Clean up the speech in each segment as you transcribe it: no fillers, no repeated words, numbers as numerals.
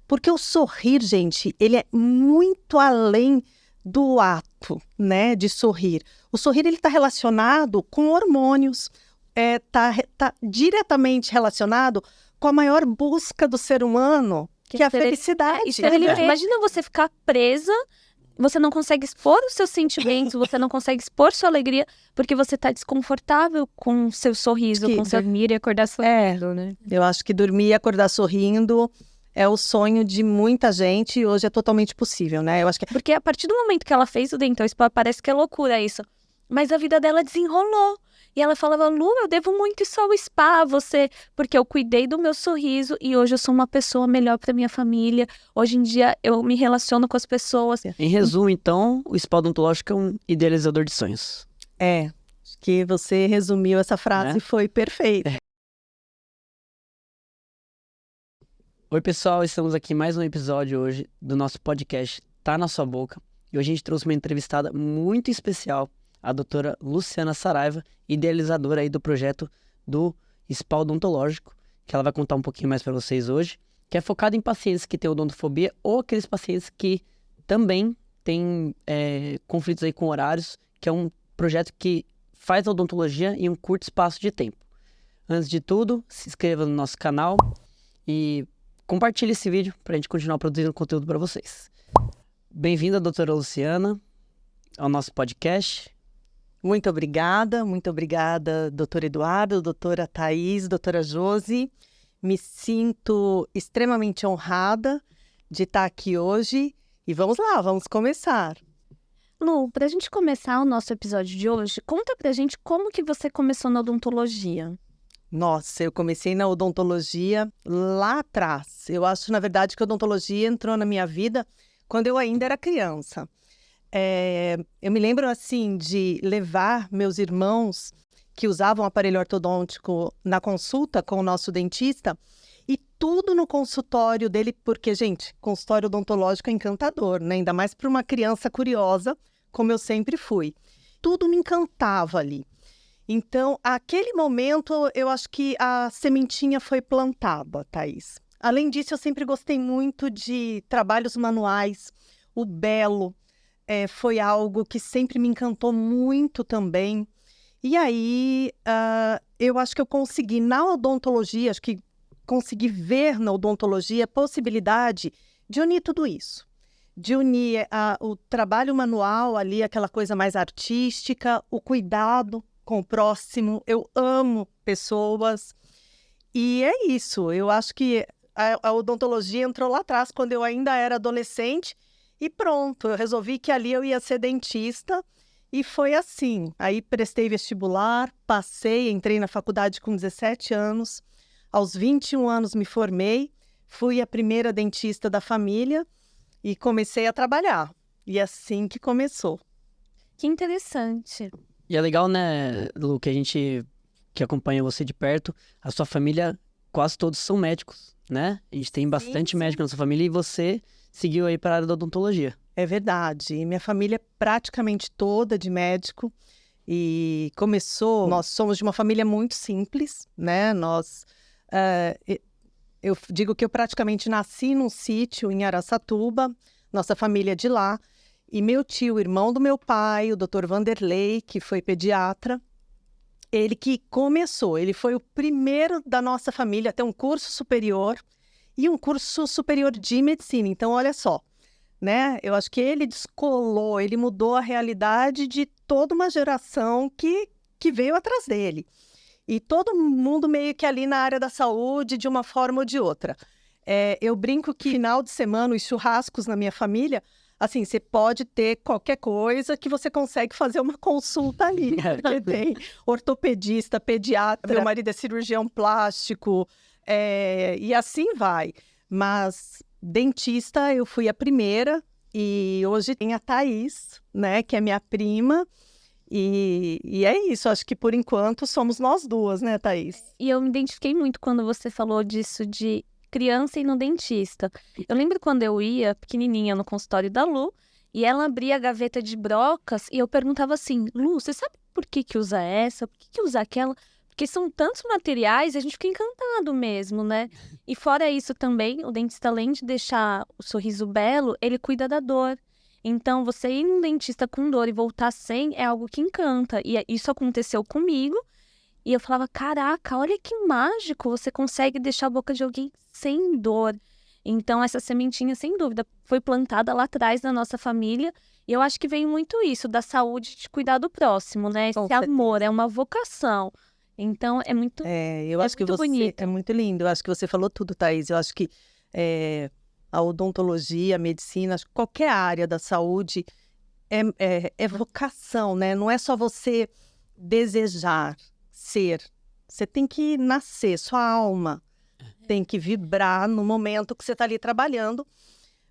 Porque o sorrir, gente, ele é muito além do ato, né, de sorrir. O sorrir, ele está relacionado com hormônios, tá diretamente relacionado com a maior busca do ser humano, que é a felicidade. Imagina você ficar presa, você não consegue expor os seus sentimentos, você não consegue expor sua alegria, porque você tá desconfortável com o seu sorriso, com seu dormir e acordar sorrindo, né? Eu acho que dormir e acordar sorrindo é o sonho de muita gente e hoje é totalmente possível, né? Eu acho que Porque a partir do momento que ela fez o Dental Spa, parece que é loucura isso. Mas a vida dela desenrolou. E ela falava, Lu, eu devo muito isso ao spa, você, porque eu cuidei do meu sorriso e hoje eu sou uma pessoa melhor para minha família. Hoje em dia eu me relaciono com as pessoas. Em resumo, então, o spa odontológico é um idealizador de sonhos. Acho que você resumiu essa frase, foi perfeito. Oi, pessoal, estamos aqui em mais um episódio hoje do nosso podcast Tá Na Sua Boca. E hoje a gente trouxe uma entrevistada muito especial, a doutora Luciana Saraiva, idealizadora aí do projeto do Spa Odontológico, que ela vai contar um pouquinho mais para vocês hoje, que é focado em pacientes que têm odontofobia ou aqueles pacientes que também têm conflitos aí com horários, que é um projeto que faz a odontologia em um curto espaço de tempo. Antes de tudo, se inscreva no nosso canal e compartilhe esse vídeo para a gente continuar produzindo conteúdo para vocês. Bem-vinda, doutora Luciana, ao nosso podcast. Muito obrigada, doutor Eduardo, doutora Thaís, doutora Josi. Me sinto extremamente honrada de estar aqui hoje e vamos lá, vamos começar. Lu, pra gente começar o nosso episódio de hoje, conta pra gente como que você começou na odontologia. Nossa, eu comecei na odontologia lá atrás. Eu acho, na verdade, que a odontologia entrou na minha vida quando eu ainda era criança. Eu me lembro, assim, de levar meus irmãos que usavam aparelho ortodôntico na consulta com o nosso dentista e tudo no consultório dele, porque, gente, consultório odontológico é encantador, né? Ainda mais para uma criança curiosa, como eu sempre fui. Tudo me encantava ali. Então, aquele momento, eu acho que a sementinha foi plantada, Thaís. Além disso, eu sempre gostei muito de trabalhos manuais. O belo foi algo que sempre me encantou muito também. E aí, eu acho que eu consegui, na odontologia, acho que consegui ver na odontologia a possibilidade de unir tudo isso. De unir o trabalho manual ali, aquela coisa mais artística, o cuidado com o próximo. Eu amo pessoas. E é isso. Eu acho que a odontologia entrou lá atrás, quando eu ainda era adolescente. E pronto, eu resolvi que ali eu ia ser dentista. E foi assim. Aí prestei vestibular, passei, entrei na faculdade com 17 anos. Aos 21 anos me formei. Fui a primeira dentista da família e comecei a trabalhar. E assim que começou. Que interessante. E é legal, né, Lu, que a gente que acompanha você de perto, a sua família, quase todos são médicos, né? A gente tem bastante médico na sua família e você seguiu aí para a área da odontologia. É verdade. Minha família é praticamente toda de médico e começou... Nós somos de uma família muito simples, né? Eu digo que eu praticamente nasci num sítio em Araçatuba, nossa família é de lá. E meu tio, irmão do meu pai, o Dr. Vanderlei, que foi pediatra, ele que começou, ele foi o primeiro da nossa família a ter um curso superior e um curso superior de medicina. Então, olha só, né? Eu acho que ele descolou, ele mudou a realidade de toda uma geração que veio atrás dele. E todo mundo meio que ali na área da saúde, de uma forma ou de outra. Eu brinco que final de semana, os churrascos na minha família... Assim, você pode ter qualquer coisa que você consegue fazer uma consulta ali. Porque tem ortopedista, pediatra, meu marido é cirurgião plástico, e assim vai. Mas dentista, eu fui a primeira e hoje tem a Thaís, né, que é minha prima. E é isso, acho que por enquanto somos nós duas, né, Thaís? E eu me identifiquei muito quando você falou disso de criança e no dentista. Eu lembro quando eu ia, pequenininha, no consultório da Lu, e ela abria a gaveta de brocas, e eu perguntava assim, Lu, você sabe por que usa essa? Por que usa aquela? Porque são tantos materiais, a gente fica encantado mesmo, né? E fora isso também, o dentista, além de deixar o sorriso belo, ele cuida da dor. Então, você ir num dentista com dor e voltar sem é algo que encanta. E isso aconteceu comigo. E eu falava, caraca, olha que mágico, você consegue deixar a boca de alguém sem dor. Então, essa sementinha, sem dúvida, foi plantada lá atrás na nossa família. E eu acho que veio muito isso, da saúde, de cuidar do próximo, né? Esse amor, é uma vocação. Então, é muito eu acho que muito você bonito. é muito lindo. Eu acho que você falou tudo, Thaís. Eu acho que a odontologia, a medicina, acho que qualquer área da saúde é vocação, né? Não é só você desejar ser. Você tem que nascer, sua alma tem que vibrar no momento que você está ali trabalhando,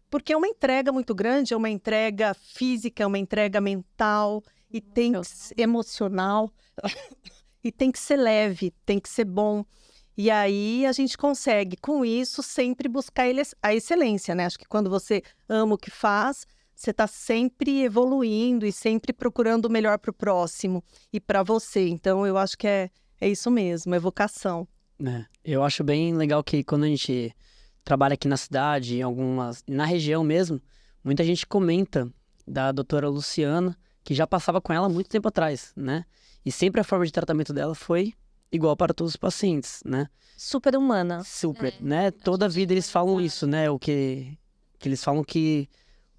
porque é uma entrega muito grande, é uma entrega física, é uma entrega mental, e tem que ser emocional, e tem que ser leve, tem que ser bom. E aí a gente consegue, com isso, sempre buscar a excelência, né? Acho que quando você ama o que faz, você está sempre evoluindo e sempre procurando o melhor para o próximo e para você. Então, eu acho que é isso mesmo, é vocação. Eu acho bem legal que quando a gente trabalha aqui na cidade, na região mesmo, muita gente comenta da doutora Luciana, que já passava com ela há muito tempo atrás, né? E sempre a forma de tratamento dela foi igual para todos os pacientes, né? Super humana. Super, né? Toda vida eles falam isso, né? O que eles falam que...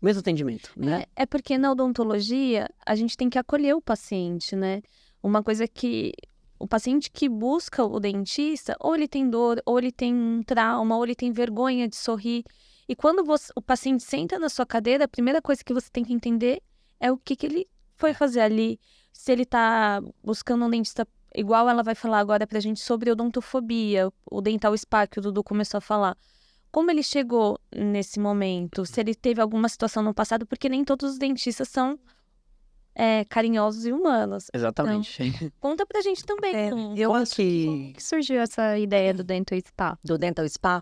O mesmo atendimento, né? É porque na odontologia, a gente tem que acolher o paciente, né? Uma coisa que... O paciente que busca o dentista, ou ele tem dor, ou ele tem um trauma, ou ele tem vergonha de sorrir. E quando o paciente senta na sua cadeira, a primeira coisa que você tem que entender é o que ele foi fazer ali. Se ele tá buscando um dentista, igual ela vai falar agora pra gente sobre odontofobia, o dental spa que o Dudu começou a falar. Como ele chegou nesse momento? Se ele teve alguma situação no passado, porque nem todos os dentistas são carinhosos e humanos. Exatamente. Então, conta pra gente também. Eu Como acho que surgiu essa ideia do Dental Spa? do Dental Spa,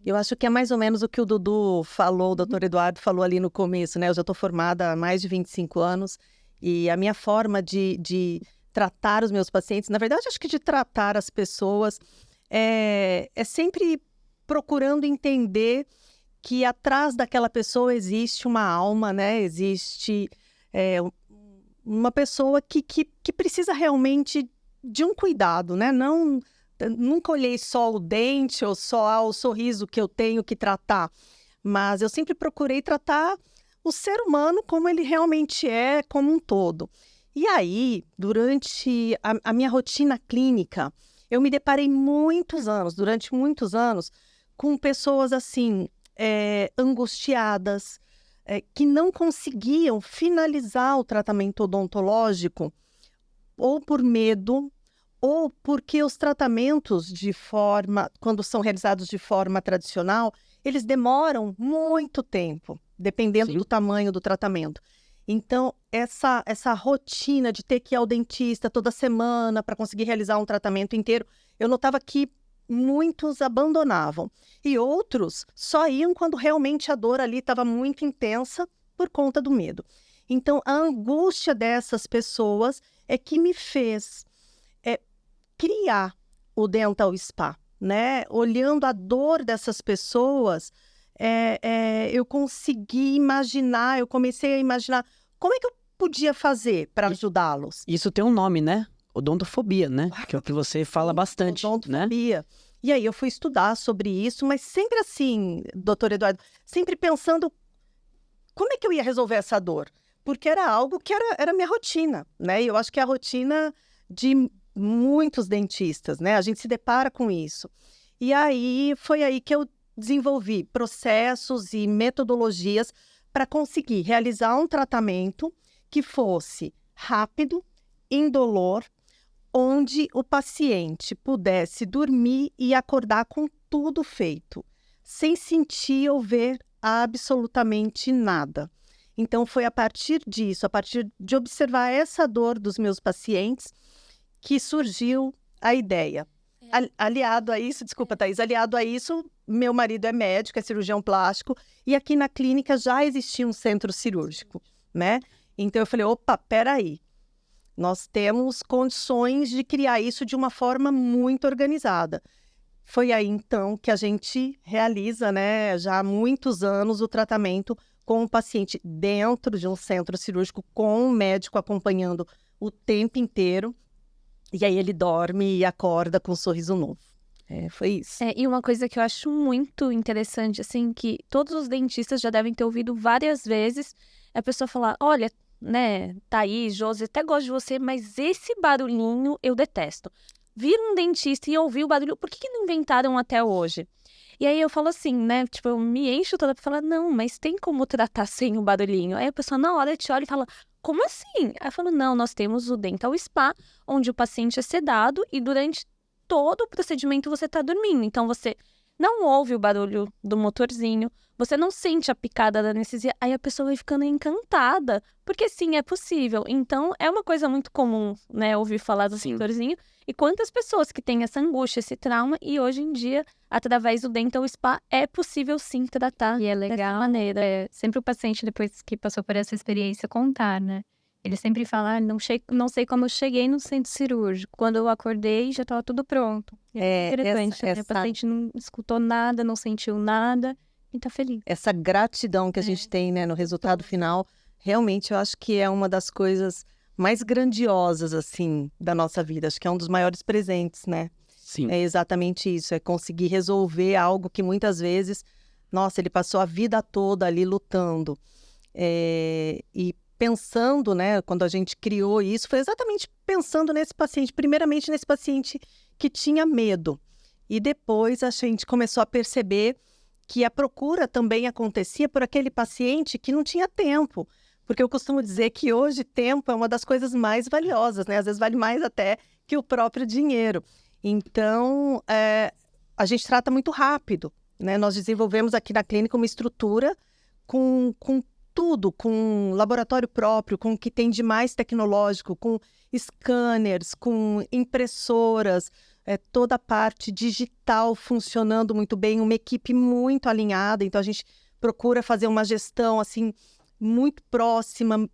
eu acho que é mais ou menos o que o Dudu falou, o doutor Eduardo falou ali no começo, né? Eu já estou formada há mais de 25 anos e a minha forma de tratar os meus pacientes, na verdade, acho que de tratar as pessoas é sempre procurando entender que atrás daquela pessoa existe uma alma, né? Existe uma pessoa que precisa realmente de um cuidado, né? Nunca olhei só o dente ou só o sorriso que eu tenho que tratar, mas eu sempre procurei tratar o ser humano como ele realmente é, como um todo. E aí, durante a minha rotina clínica, eu me deparei durante muitos anos, com pessoas assim, angustiadas, que não conseguiam finalizar o tratamento odontológico, ou por medo, ou porque os tratamentos quando são realizados de forma tradicional, eles demoram muito tempo, dependendo do tamanho do tratamento. Então, essa rotina de ter que ir ao dentista toda semana para conseguir realizar um tratamento inteiro, eu notava que muitos abandonavam. E outros só iam quando realmente a dor ali estava muito intensa por conta do medo. Então, a angústia dessas pessoas é que me fez criar o Dental Spa, né? Olhando a dor dessas pessoas, eu consegui imaginar, eu comecei a imaginar como é que eu podia fazer para ajudá-los. Isso tem um nome, né? Odontofobia, né? Que é o que você fala bastante, odontofobia. Né? E aí eu fui estudar sobre isso, mas sempre assim, doutor Eduardo, sempre pensando como é que eu ia resolver essa dor? Porque era algo que era minha rotina, né? E eu acho que é a rotina de muitos dentistas, né? A gente se depara com isso. E aí, foi aí que eu desenvolvi processos e metodologias para conseguir realizar um tratamento que fosse rápido, indolor, onde o paciente pudesse dormir e acordar com tudo feito, sem sentir ou ver absolutamente nada. Então, foi a partir disso, a partir de observar essa dor dos meus pacientes, que surgiu a ideia. Aliado a isso, desculpa, Thaís, aliado a isso, meu marido é médico, é cirurgião plástico, e aqui na clínica já existia um centro cirúrgico, né? Então eu falei, opa, peraí, Nós temos condições de criar isso de uma forma muito organizada. Foi aí, então, que a gente realiza, né, já há muitos anos, o tratamento com o paciente dentro de um centro cirúrgico, com um médico acompanhando o tempo inteiro. E aí ele dorme e acorda com um sorriso novo. Foi isso. E uma coisa que eu acho muito interessante, assim, que todos os dentistas já devem ter ouvido várias vezes, é a pessoa falar, olha, né, Thaís, Josi, até gosto de você, mas esse barulhinho eu detesto. Vir um dentista e ouvir o barulho, por que não inventaram até hoje? E aí eu falo assim, né, tipo, eu me encho toda pra falar, não, mas tem como tratar sem o barulhinho? Aí a pessoa na hora te olha e fala, como assim? Aí eu falo, não, nós temos o Dental Spa, onde o paciente é sedado e durante todo o procedimento você tá dormindo. Então você não ouve o barulho do motorzinho, você não sente a picada da anestesia, aí a pessoa vai ficando encantada, porque sim, é possível. Então, é uma coisa muito comum, né, ouvir falar do motorzinho, e quantas pessoas que têm essa angústia, esse trauma, e hoje em dia, através do Dental Spa, é possível sim tratar E é legal, dessa maneira. sempre o paciente, depois que passou por essa experiência, contar, né? Ele sempre fala, não sei como eu cheguei no centro cirúrgico. Quando eu acordei, já estava tudo pronto. É interessante, né? O paciente não escutou nada, não sentiu nada e tá feliz. Essa gratidão que a gente tem, né, no resultado final, realmente eu acho que é uma das coisas mais grandiosas, assim, da nossa vida. Acho que é um dos maiores presentes, né? Sim. É exatamente isso, é conseguir resolver algo que muitas vezes, nossa, ele passou a vida toda ali lutando. E pensando, né, quando a gente criou isso, foi exatamente pensando nesse paciente, primeiramente nesse paciente que tinha medo. E depois a gente começou a perceber que a procura também acontecia por aquele paciente que não tinha tempo. Porque eu costumo dizer que hoje tempo é uma das coisas mais valiosas, né? Às vezes vale mais até que o próprio dinheiro. Então, a gente trata muito rápido, né? Nós desenvolvemos aqui na clínica uma estrutura com tudo, com laboratório próprio, com o que tem de mais tecnológico, com scanners, com impressoras, toda a parte digital funcionando muito bem, uma equipe muito alinhada. Então, a gente procura fazer uma gestão, assim, muito próxima,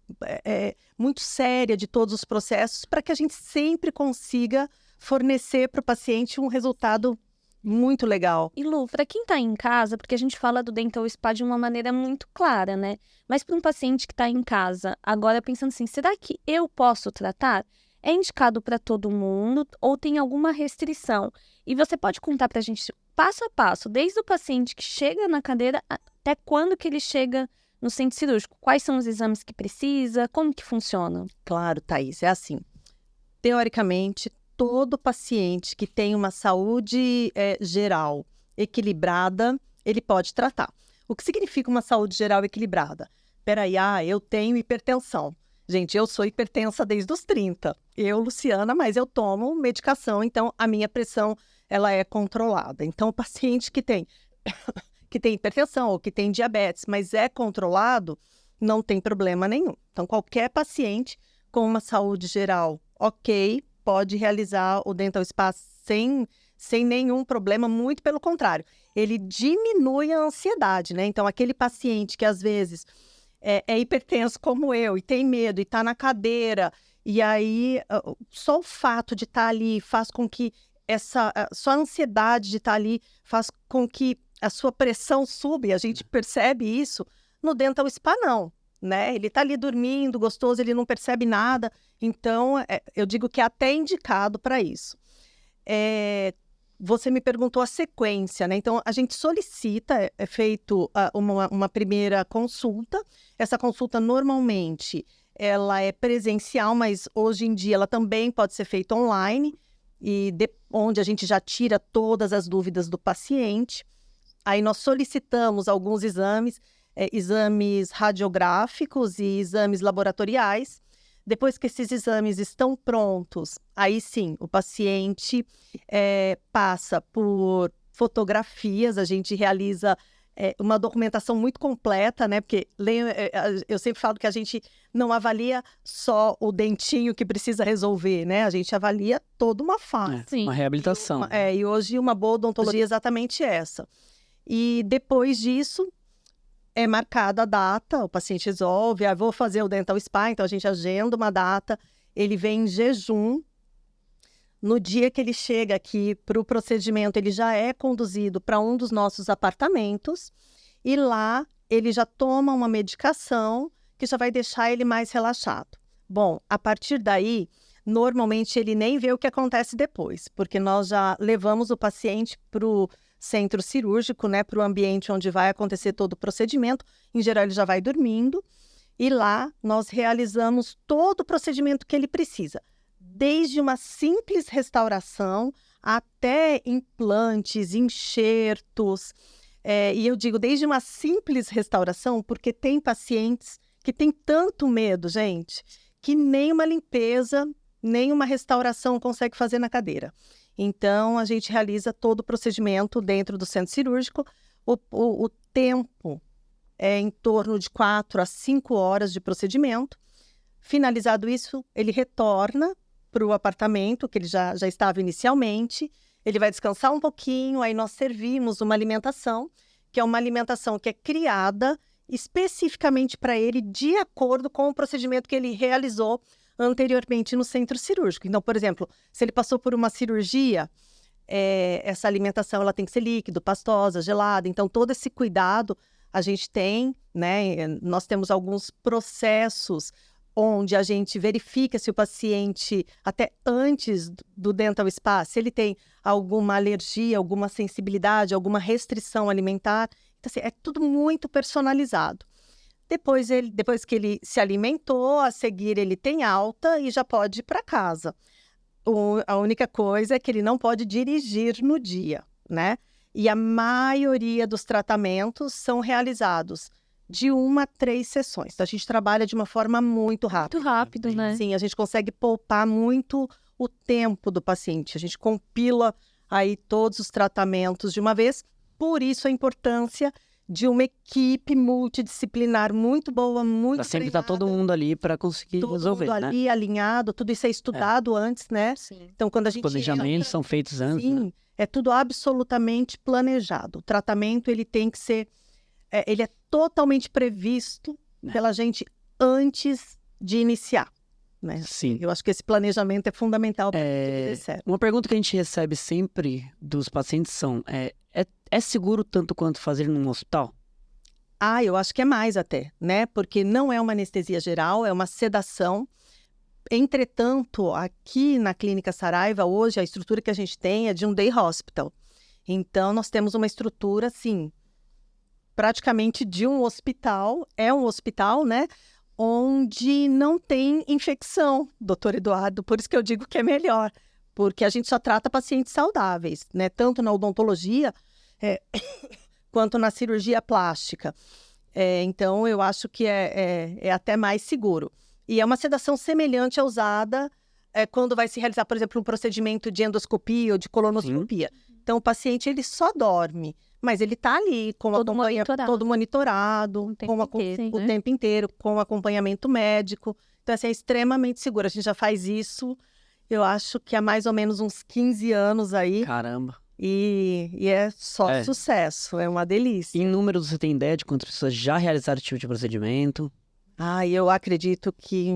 muito séria de todos os processos, para que a gente sempre consiga fornecer para o paciente um resultado muito legal. E Lu, para quem tá em casa, porque a gente fala do Dental Spa de uma maneira muito clara, né? Mas para um paciente que tá em casa, agora pensando assim, será que eu posso tratar? É indicado para todo mundo ou tem alguma restrição? E você pode contar pra gente passo a passo, desde o paciente que chega na cadeira até quando que ele chega no centro cirúrgico? Quais são os exames que precisa? Como que funciona? Claro, Thaís, é assim. Teoricamente, todo paciente que tem uma saúde geral equilibrada, ele pode tratar. O que significa uma saúde geral equilibrada? Peraí, eu tenho hipertensão. Gente, eu sou hipertensa desde os 30. Eu, Luciana, mas eu tomo medicação, então a minha pressão ela é controlada. Então, o paciente que tem hipertensão ou que tem diabetes, mas é controlado, não tem problema nenhum. Então, qualquer paciente com uma saúde geral ok, pode realizar o Dental Spa sem nenhum problema, muito pelo contrário. Ele diminui a ansiedade, né? Então, aquele paciente que às vezes é hipertenso como eu e tem medo e está na cadeira, e aí só o fato de estar ali faz com que só a ansiedade de estar ali faz com que a sua pressão suba, e a gente percebe isso. No Dental Spa não, né? Ele está ali dormindo, gostoso, ele não percebe nada. Então, eu digo que é até indicado para isso. Você me perguntou a sequência, né? Então, a gente solicita, é feito uma primeira consulta. Essa consulta, normalmente, ela é presencial, mas hoje em dia ela também pode ser feita online, onde a gente já tira todas as dúvidas do paciente. Aí nós solicitamos alguns exames radiográficos e exames laboratoriais. Depois que esses exames estão prontos, aí sim, o paciente passa por fotografias, a gente realiza uma documentação muito completa, né? Porque eu sempre falo que a gente não avalia só o dentinho que precisa resolver, né? A gente avalia toda uma face. Uma reabilitação. E hoje uma boa odontologia é exatamente essa. E depois disso, é marcada a data, o paciente resolve, vou fazer o Dental Spa, então a gente agenda uma data ele vem em jejum. No dia que ele chega aqui para o procedimento, ele já é conduzido para um dos nossos apartamentos e lá ele já toma uma medicação que já vai deixar ele mais relaxado. Bom, a partir daí, normalmente ele nem vê o que acontece depois, porque nós já levamos o paciente para o centro cirúrgico, né, para o ambiente onde vai acontecer todo o procedimento. Em geral, ele já vai dormindo e lá nós realizamos todo o procedimento que ele precisa. Desde uma simples restauração até implantes, enxertos. E eu digo desde uma simples restauração, porque tem pacientes que têm tanto medo, gente, que nem uma limpeza, nem uma restauração consegue fazer na cadeira. Então, a gente realiza todo o procedimento dentro do centro cirúrgico. O tempo é em torno de 4 a 5 horas de procedimento. Finalizado isso, ele retorna para o apartamento que ele já estava inicialmente, ele vai descansar um pouquinho, aí nós servimos uma alimentação, que é uma alimentação que é criada especificamente para ele, de acordo com o procedimento que ele realizou anteriormente no centro cirúrgico. Então, por exemplo, se ele passou por uma cirurgia, essa alimentação ela tem que ser líquido, pastosa, gelada, então todo esse cuidado a gente tem, né? Nós temos alguns processos onde a gente verifica se o paciente, até antes do dental spa, se ele tem alguma alergia, alguma sensibilidade, alguma restrição alimentar. Então, assim, é tudo muito personalizado. Depois que ele se alimentou, a seguir ele tem alta e já pode ir para casa. A única coisa é que ele não pode dirigir no dia, né? E a maioria dos tratamentos são realizados de 1 a 3 sessões. Então, a gente trabalha de uma forma muito rápida. Muito rápido, né? Sim, a gente consegue poupar muito o tempo do paciente. A gente compila aí todos os tratamentos de uma vez. Por isso, a importância de uma equipe multidisciplinar muito boa, muito Pra sempre estar todo mundo ali para conseguir resolver, todo mundo né? ali, alinhado. Tudo isso é estudado antes, né? Sim. Então, quando a Os gente planejamentos são feitos antes, sim, né? é tudo absolutamente planejado. O tratamento, ele tem que ser... ele é totalmente previsto pela gente antes de iniciar, né? Sim. Eu acho que esse planejamento é fundamental para que dê certo. Uma pergunta que a gente recebe sempre dos pacientes são: é seguro tanto quanto fazer num hospital? Eu acho que é mais até, né? Porque não é uma anestesia geral, é uma sedação. Entretanto, aqui na Clínica Saraiva, hoje, a estrutura que a gente tem é de um day hospital. Então, nós temos uma estrutura, assim, praticamente de um hospital. É um hospital, né? Onde não tem infecção, doutor Eduardo. Por isso que eu digo que é melhor. Porque a gente só trata pacientes saudáveis, né? Tanto na odontologia quanto na cirurgia plástica. Então, eu acho que é até mais seguro. E é uma sedação semelhante à usada quando vai se realizar, por exemplo, um procedimento de endoscopia ou de colonoscopia. Sim. Então, o paciente, ele só dorme, mas ele está ali com todo monitorado, o tempo inteiro, com acompanhamento médico. Então, assim, é extremamente seguro. A gente já faz isso, eu acho que há mais ou menos uns 15 anos aí. Caramba! E é só sucesso, é uma delícia. Em números, você tem ideia de quantas pessoas já realizaram esse tipo de procedimento? Eu acredito que,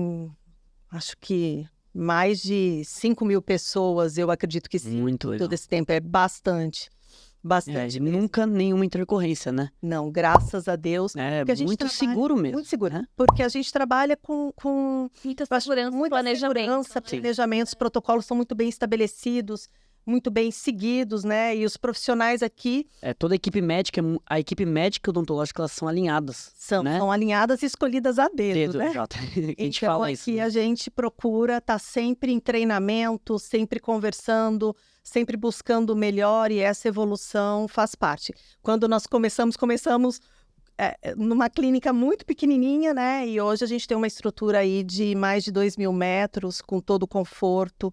acho que mais de 5.000 pessoas, eu acredito que sim. Muito legal. Todo esse tempo, é bastante. Nunca nenhuma intercorrência, né? Não, graças a Deus. É muito seguro mesmo. Muito seguro, né? Porque a gente trabalha com muita segurança, planejamentos, protocolos são muito bem estabelecidos, muito bem seguidos, né? E os profissionais aqui... toda a equipe médica e odontológica, elas são alinhadas, né? São alinhadas e escolhidas a dedo, né? Exato. A gente então, fala aqui isso. Né? A gente procura estar sempre em treinamento, sempre conversando, sempre buscando o melhor, e essa evolução faz parte. Quando nós começamos numa clínica muito pequenininha, né? E hoje a gente tem uma estrutura aí de mais de 2.000 metros, com todo o conforto.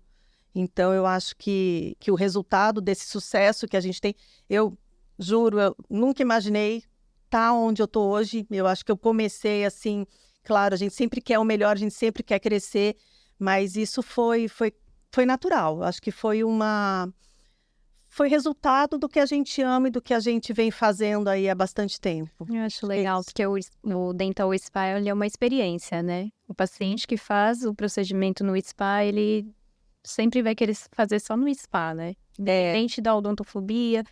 Então, eu acho que o resultado desse sucesso que a gente tem... Eu juro, eu nunca imaginei estar onde eu estou hoje. Eu acho que eu comecei assim... Claro, a gente sempre quer o melhor, a gente sempre quer crescer. Mas isso foi natural. Acho que foi resultado do que a gente ama e do que a gente vem fazendo aí há bastante tempo. Eu acho legal, porque o Dental Spa é uma experiência, né? O paciente que faz o procedimento no spa, ele sempre vai querer fazer só no spa, né? Independente da odontofobia,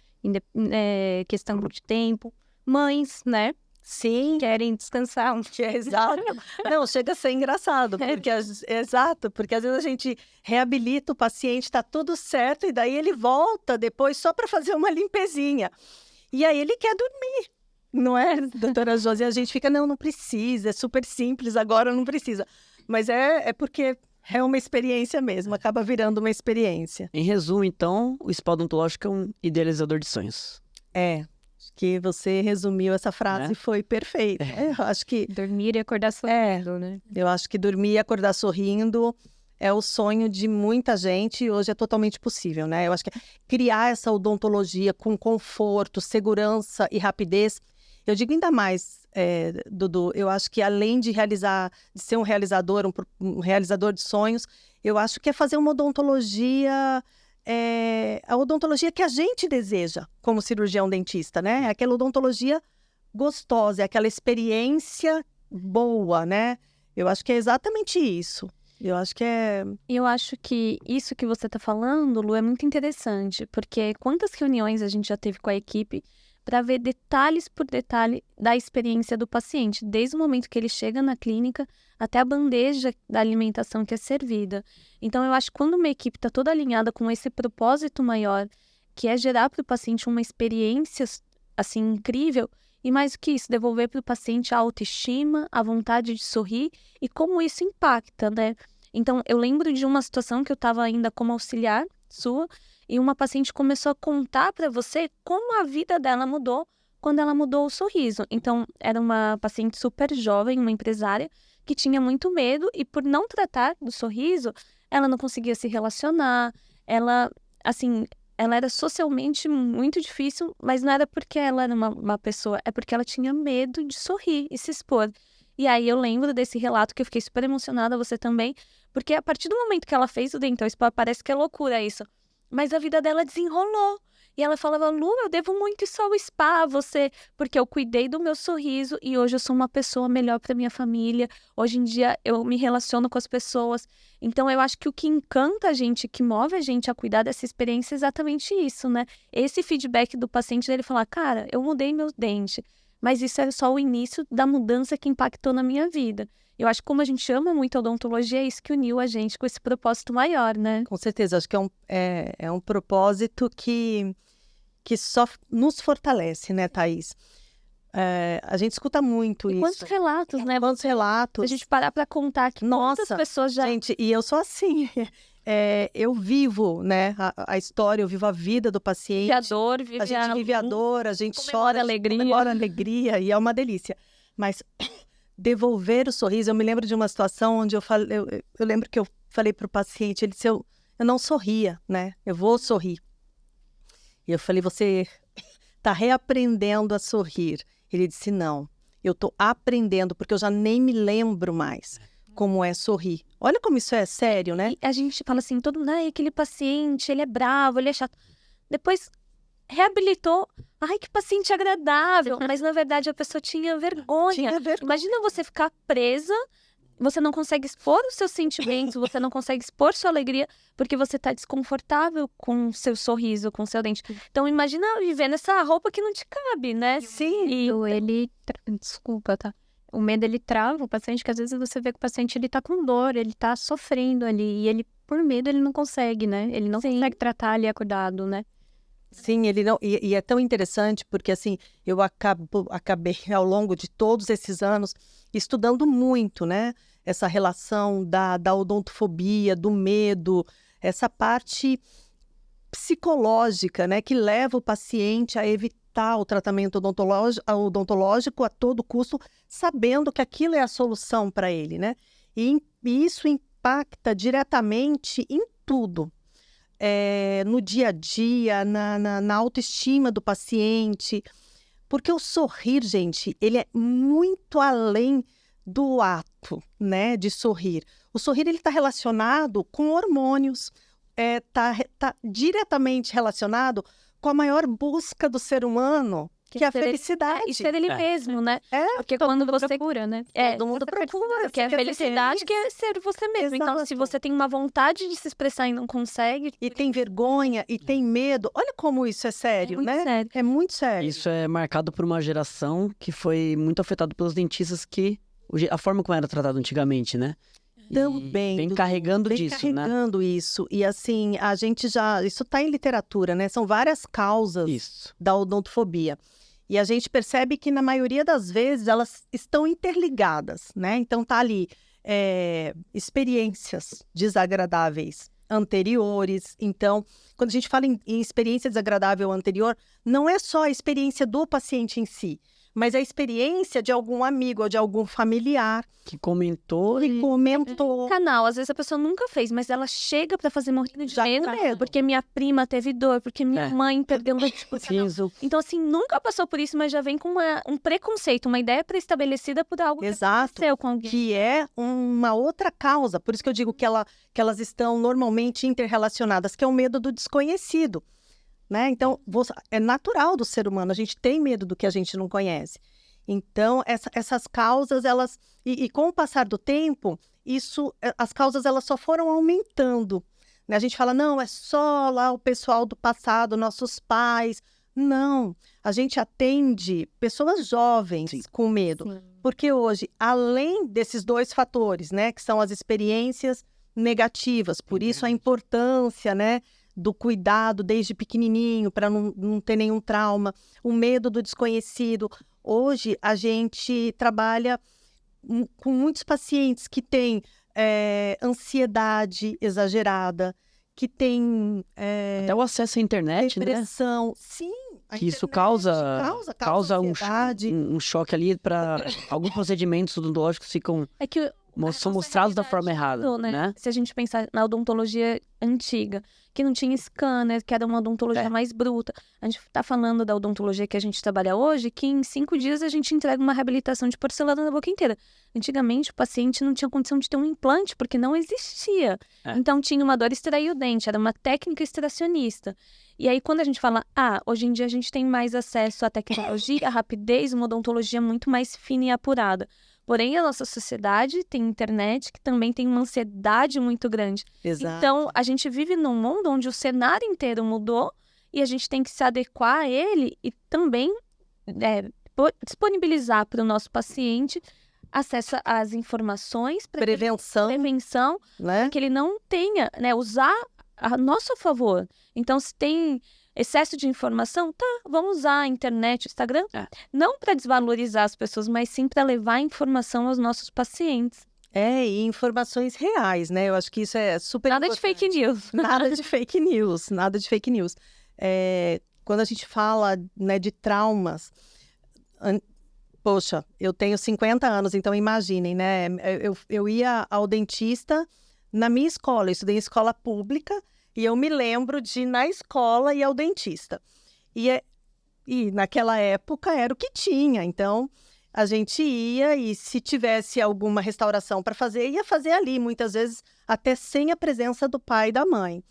questão de tempo. Mães, né? Sim. Querem descansar. Exato. Não, chega a ser engraçado. Exato, porque às vezes a gente reabilita o paciente, tá tudo certo, e daí ele volta depois só para fazer uma limpezinha. E aí ele quer dormir, não é, doutora Josi? A gente fica, não precisa, é super simples, agora não precisa. Mas é porque é uma experiência mesmo, acaba virando uma experiência. Em resumo, então, o spa odontológico é um idealizador de sonhos. Que você resumiu essa frase, foi perfeita. Eu acho que dormir e acordar sorrindo, né? Eu acho que dormir e acordar sorrindo é o sonho de muita gente e hoje é totalmente possível, né? Eu acho que criar essa odontologia com conforto, segurança e rapidez, eu digo ainda mais, Dudu, eu acho que além de ser um realizador de sonhos, eu acho que é fazer uma odontologia... a odontologia que a gente deseja como cirurgião dentista, né? É aquela odontologia gostosa, é aquela experiência boa, né? Eu acho que é exatamente isso. Eu acho que isso que você está falando, Lu, é muito interessante, porque quantas reuniões a gente já teve com a equipe para ver detalhes por detalhe da experiência do paciente, desde o momento que ele chega na clínica até a bandeja da alimentação que é servida. Então, eu acho que quando uma equipe está toda alinhada com esse propósito maior, que é gerar para o paciente uma experiência assim incrível, e mais do que isso, devolver para o paciente a autoestima, a vontade de sorrir e como isso impacta, né? Então, eu lembro de uma situação que eu estava ainda como auxiliar sua, e uma paciente começou a contar para você como a vida dela mudou quando ela mudou o sorriso. Então, era uma paciente super jovem, uma empresária, que tinha muito medo e por não tratar do sorriso, ela não conseguia se relacionar, ela era socialmente muito difícil, mas não era porque ela era uma pessoa, é porque ela tinha medo de sorrir e se expor. E aí eu lembro desse relato que eu fiquei super emocionada, você também, porque a partir do momento que ela fez o Dental Spa, parece que é loucura isso, mas a vida dela desenrolou. E ela falava, Lu, eu devo muito isso ao spa, porque eu cuidei do meu sorriso e hoje eu sou uma pessoa melhor para minha família. Hoje em dia eu me relaciono com as pessoas. Então eu acho que o que encanta a gente, que move a gente a cuidar dessa experiência é exatamente isso, né? Esse feedback do paciente dele falar, cara, eu mudei meu dente, mas isso é só o início da mudança que impactou na minha vida. Eu acho que como a gente ama muito a odontologia, é isso que uniu a gente com esse propósito maior, né? Com certeza, acho que é um propósito que só nos fortalece, né, Thaís? A gente escuta muito isso. Quantos relatos, né? Quantos relatos. A gente parar para contar que quantas pessoas já... Gente, e eu sou assim, eu vivo, né, a história, eu vivo a vida do paciente. A dor, a gente vive a dor, a gente chora, comemora alegria, e é uma delícia. Mas devolver o sorriso, eu me lembro de uma situação onde eu lembro que eu falei para o paciente, ele disse, eu não sorria, né, eu vou sorrir. E eu falei, você está reaprendendo a sorrir. Ele disse, não, eu estou aprendendo, porque eu já nem me lembro mais como é sorrir. Olha como isso é sério, né? E a gente fala assim, todo mundo, aquele paciente, ele é bravo, ele é chato. Depois reabilitou, que paciente agradável. Mas na verdade a pessoa tinha vergonha. Imagina você ficar presa, você não consegue expor os seus sentimentos, você não consegue expor sua alegria, porque você tá desconfortável com o seu sorriso, com o seu dente. Então, imagina viver nessa roupa que não te cabe, né? Sim. E desculpa, tá? O medo, ele trava o paciente, que às vezes você vê que o paciente, ele tá com dor, ele tá sofrendo ali, e ele, por medo, ele não consegue, né? Ele não consegue tratar ali acordado, né? Sim, ele não. E é tão interessante porque, assim, eu acabei ao longo de todos esses anos estudando muito, né? Essa relação da odontofobia, do medo, essa parte psicológica, né? Que leva o paciente a evitar o tratamento odontológico a todo custo, sabendo que aquilo é a solução para ele, né? E isso impacta diretamente em tudo. No dia a dia, na autoestima do paciente, porque o sorrir, gente, ele é muito além do ato, né, de sorrir. O sorrir, ele está relacionado com hormônios, tá diretamente relacionado com a maior busca do ser humano, que é a felicidade. E ser ele mesmo, né? Porque quando você procura, né? Todo mundo procura. Que é a felicidade, que é ser você mesmo. Exato. Então, se você tem uma vontade de se expressar e não consegue... E tem vergonha, e tem medo. Olha como isso é sério, muito né? sério. É muito sério. Isso é marcado por uma geração que foi muito afetada pelos dentistas que... A forma como era tratado antigamente, né? Também. Vem carregando disso, né? Carregando isso. E assim, a gente já... Isso está em literatura, né? São várias causas da odontofobia. E a gente percebe que, na maioria das vezes, elas estão interligadas, né? Então, tá ali experiências desagradáveis anteriores. Então, quando a gente fala em experiência desagradável anterior, não é só a experiência do paciente em si, mas a experiência de algum amigo ou de algum familiar que comentou. Canal, às vezes a pessoa nunca fez, mas ela chega pra fazer morrendo de medo, porque minha prima teve dor, porque minha mãe perdeu um dente por canal. Então, assim, nunca passou por isso, mas já vem com um preconceito, uma ideia pré-estabelecida por algo que aconteceu com alguém. Que é uma outra causa. Por isso que eu digo que elas estão normalmente interrelacionadas, que é o medo do desconhecido. Né? Então, é natural do ser humano, a gente tem medo do que a gente não conhece. Então, essas causas, elas... E com o passar do tempo, as causas elas só foram aumentando. Né? A gente fala, não, é só lá o pessoal do passado, nossos pais. Não, a gente atende pessoas jovens com medo. Sim. Porque hoje, além desses dois fatores, né, que são as experiências negativas, por isso a importância, né, do cuidado desde pequenininho, para não ter nenhum trauma, o medo do desconhecido. Hoje, a gente trabalha com muitos pacientes que têm ansiedade exagerada, que têm... até o acesso à internet, depressão. Né? Sim. Que isso causa um choque ali para alguns procedimentos odontológicos ficam... são mostrados da forma errada, né? Se a gente pensar na odontologia antiga, que não tinha scanner, que era uma odontologia mais bruta. A gente está falando da odontologia que a gente trabalha hoje, que em 5 dias a gente entrega uma reabilitação de porcelana na boca inteira. Antigamente, o paciente não tinha condição de ter um implante, porque não existia. Então, tinha uma dor extrair o dente, era uma técnica extracionista. E aí, quando a gente fala, hoje em dia a gente tem mais acesso à tecnologia, à rapidez, uma odontologia muito mais fina e apurada. Porém, a nossa sociedade tem internet, que também tem uma ansiedade muito grande. Exato. Então, a gente vive num mundo onde o cenário inteiro mudou e a gente tem que se adequar a ele e também disponibilizar para o nosso paciente acesso às informações. Prevenção. Né? Para que ele não tenha, né, usar a nosso favor. Então, se tem excesso de informação, vamos usar a internet, o Instagram, não para desvalorizar as pessoas, mas sim para levar informação aos nossos pacientes. E informações reais, né? Eu acho que isso é super importante. Nada de fake news. Nada de fake news. Quando a gente fala, né, de traumas... Poxa, eu tenho 50 anos, então imaginem, né? Eu ia ao dentista na minha escola, eu estudei em escola pública, e eu me lembro de ir na escola e ir ao dentista. E naquela época era o que tinha. Então, a gente ia e se tivesse alguma restauração para fazer, ia fazer ali. Muitas vezes até sem a presença do pai e da mãe.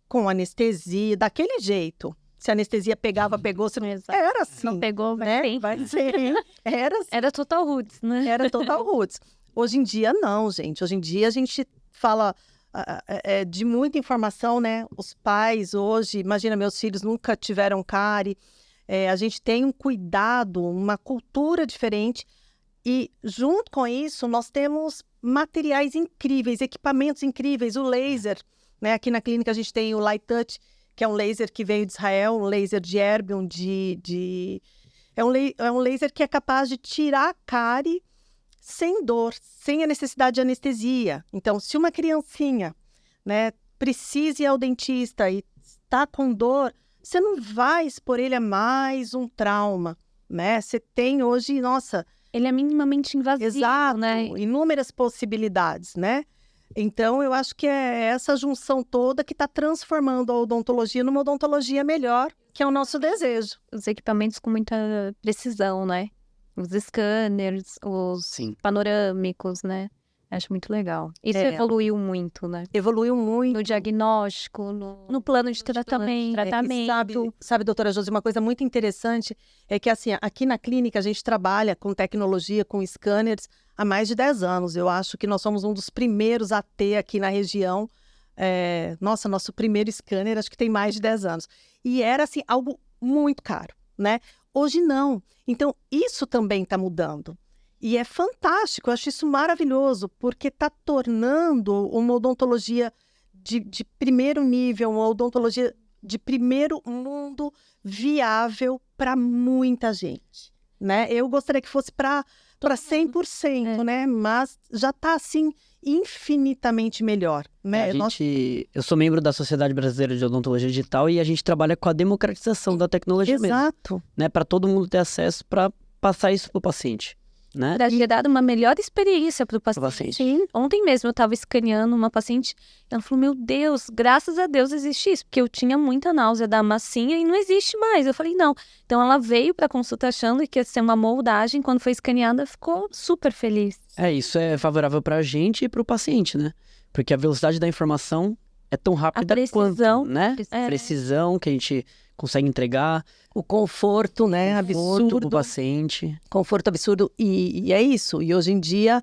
Com anestesia, daquele jeito. Se a anestesia pegava, pegou. Se não... Era assim. Não pegou, vai né? Vai ser. Era assim. Era total roots, né? Era total roots. Hoje em dia, não, gente. Hoje em dia, a gente fala... de muita informação, né? Os pais hoje, imagina, meus filhos nunca tiveram cárie, a gente tem um cuidado, uma cultura diferente e junto com isso nós temos materiais incríveis, equipamentos incríveis, o laser, né? Aqui na clínica a gente tem o Light Touch, que é um laser que veio de Israel, um laser de erbium, é um laser que é capaz de tirar a cárie sem dor, sem a necessidade de anestesia. Então, se uma criancinha, né, precisa ir ao dentista e está com dor, você não vai expor ele a mais um trauma, né? Você tem hoje, nossa... Ele é minimamente invasivo, exato, né? Inúmeras possibilidades, né? Então, eu acho que é essa junção toda que está transformando a odontologia numa odontologia melhor, que é o nosso desejo. Os equipamentos com muita precisão, né? Os scanners, os panorâmicos, né? Acho muito legal. Isso evoluiu muito, né? Evoluiu muito. No diagnóstico, no plano de tratamento. Sabe, doutora Josi, uma coisa muito interessante é que, assim, aqui na clínica a gente trabalha com tecnologia, com scanners há mais de 10 anos. Eu acho que nós somos um dos primeiros a ter aqui na região. Nosso primeiro scanner acho que tem mais de 10 anos. E era, assim, algo muito caro, né? Hoje não. Então, isso também está mudando. E é fantástico, eu acho isso maravilhoso, porque está tornando uma odontologia de primeiro nível, uma odontologia de primeiro mundo viável para muita gente, né? Eu gostaria que fosse para 100%, né? Mas já está, assim, infinitamente melhor, né? Eu sou membro da Sociedade Brasileira de Odontologia Digital e a gente trabalha com a democratização da tecnologia Exato. mesmo, né? Para todo mundo ter acesso para passar isso para o paciente. Né? Para gerar uma melhor experiência para o paciente. Sim. Ontem mesmo eu estava escaneando uma paciente, ela falou, meu Deus, graças a Deus existe isso, porque eu tinha muita náusea da massinha e não existe mais. Eu falei, não. Então ela veio para consulta achando que ia ser uma moldagem, quando foi escaneada ficou super feliz. Isso é favorável para a gente e para o paciente, né? Porque a velocidade da informação é tão rápida quanto, né? Precisão que a gente consegue entregar. O conforto, né? Absurdo. Para o paciente. Conforto absurdo. E é isso. E hoje em dia,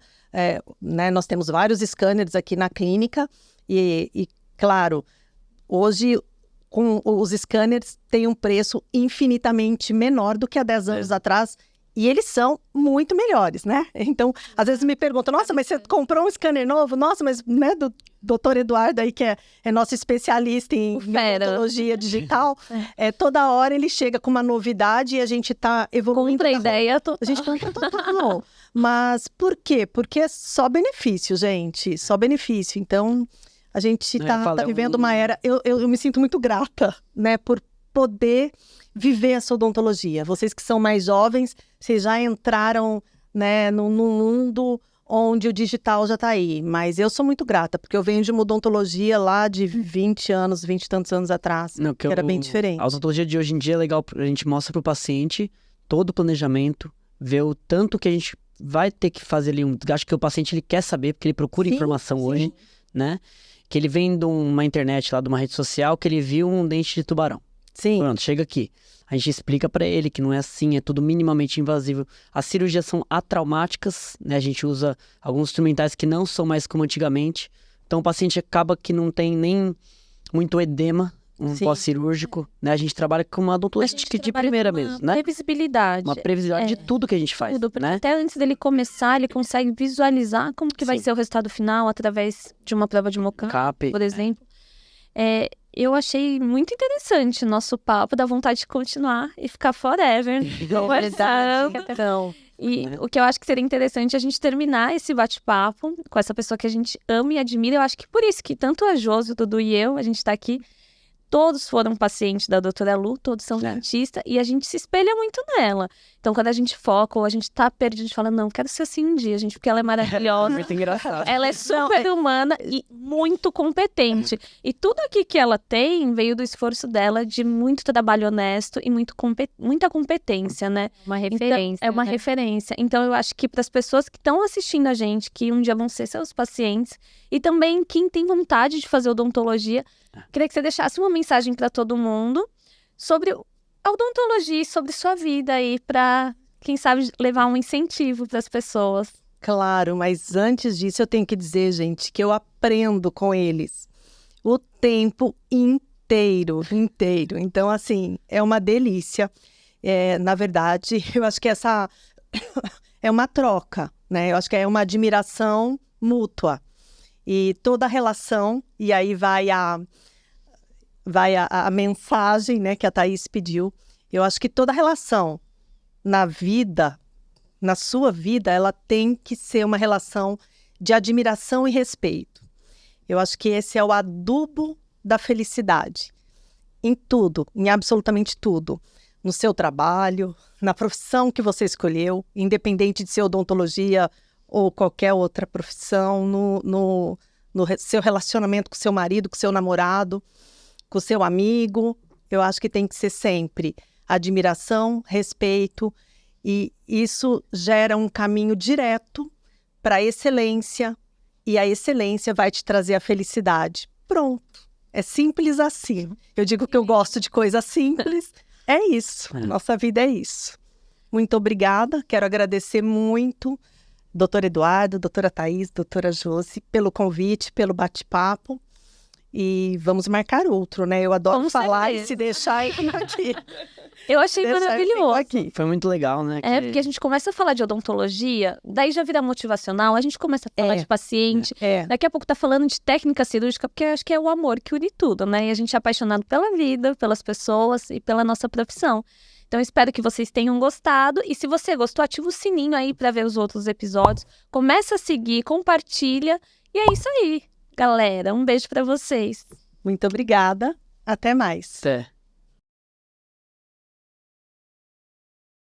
né, nós temos vários scanners aqui na clínica. E claro, hoje com os scanners têm um preço infinitamente menor do que há 10 anos atrás. E eles são muito melhores, né? Então, às vezes me perguntam, nossa, mas você comprou um scanner novo? Nossa, mas, né, do doutor Eduardo aí, que é nosso especialista em odontologia digital, toda hora ele chega com uma novidade e a gente tá evoluindo. Contra a ideia total. A gente compra total. Mas por quê? Porque é só benefício, gente. Só benefício. Então, a gente tá vivendo uma era... Eu me sinto muito grata, né, por poder viver essa odontologia. Vocês que são mais jovens, vocês já entraram, né, num mundo onde o digital já está aí. Mas eu sou muito grata, porque eu venho de uma odontologia lá de 20 anos, 20 e tantos anos atrás, que era bem diferente. A odontologia de hoje em dia é legal, a gente mostra para o paciente todo o planejamento, ver o tanto que a gente vai ter que fazer ali, acho que o paciente ele quer saber, porque ele procura informação hoje, né? Que ele vem de uma internet lá, de uma rede social, que ele viu um dente de tubarão. Sim. Pronto, chega aqui. A gente explica para ele que não é assim, é tudo minimamente invasivo. As cirurgias são atraumáticas, né? A gente usa alguns instrumentais que não são mais como antigamente. Então o paciente acaba que não tem nem muito edema, pós-cirúrgico, né? A gente trabalha com uma odontologia de primeira mesmo, né? Previsibilidade. Uma previsibilidade de tudo que a gente faz, né? Até antes dele começar, ele consegue visualizar como que vai ser o resultado final através de uma prova de Mocap, por exemplo. Eu achei muito interessante o nosso papo, dá vontade de continuar e ficar forever conversando. Então, E o que eu acho que seria interessante é a gente terminar esse bate-papo com essa pessoa que a gente ama e admira. Eu acho que por isso que tanto a Josi, o Dudu e eu, a gente tá aqui, todos foram pacientes da doutora Lu, todos são dentistas, e a gente se espelha muito nela. Então, quando a gente foca ou a gente tá perdido, a gente fala, não, quero ser assim um dia, gente, porque ela é maravilhosa. Muito engraçado. Ela é super humana e muito competente. E tudo aqui que ela tem veio do esforço dela de muito trabalho honesto e muita competência, né? Uma referência. Então, é uma referência. Então, eu acho que para as pessoas que estão assistindo a gente, que um dia vão ser seus pacientes, e também quem tem vontade de fazer odontologia, queria que você deixasse uma mensagem para todo mundo sobre a odontologia e sobre sua vida aí, para, quem sabe, levar um incentivo para as pessoas. Claro, mas antes disso eu tenho que dizer, gente, que eu aprendo com eles o tempo inteiro. Então, assim, é uma delícia. Na verdade, eu acho que essa é uma troca, né? Eu acho que é uma admiração mútua. E toda a relação, e aí vai a mensagem, né, que a Thaís pediu. Eu acho que toda relação na vida, na sua vida, ela tem que ser uma relação de admiração e respeito. Eu acho que esse é o adubo da felicidade. Em tudo, em absolutamente tudo. No seu trabalho, na profissão que você escolheu, independente de ser odontologia ou qualquer outra profissão, no seu relacionamento com seu marido, com seu namorado, com seu amigo. Eu acho que tem que ser sempre admiração, respeito, e isso gera um caminho direto para a excelência, e a excelência vai te trazer a felicidade. Pronto. É simples assim. Eu digo que eu gosto de coisas simples. É isso. Nossa vida é isso. Muito obrigada. Quero agradecer muito, doutor Eduardo, doutora Thaís, doutora Josi, pelo convite, pelo bate-papo. E vamos marcar outro, né? Eu adoro falar e se deixar aqui. Eu achei maravilhoso. Aqui. Foi muito legal, né? Porque a gente começa a falar de odontologia, daí já vira motivacional, a gente começa a falar de paciente, daqui a pouco tá falando de técnica cirúrgica, porque eu acho que é o amor que une tudo, né? E a gente é apaixonado pela vida, pelas pessoas e pela nossa profissão. Então, espero que vocês tenham gostado. E se você gostou, ativa o sininho aí para ver os outros episódios. Começa a seguir, compartilha. E é isso aí, galera. Um beijo para vocês. Muito obrigada. Até mais. Até.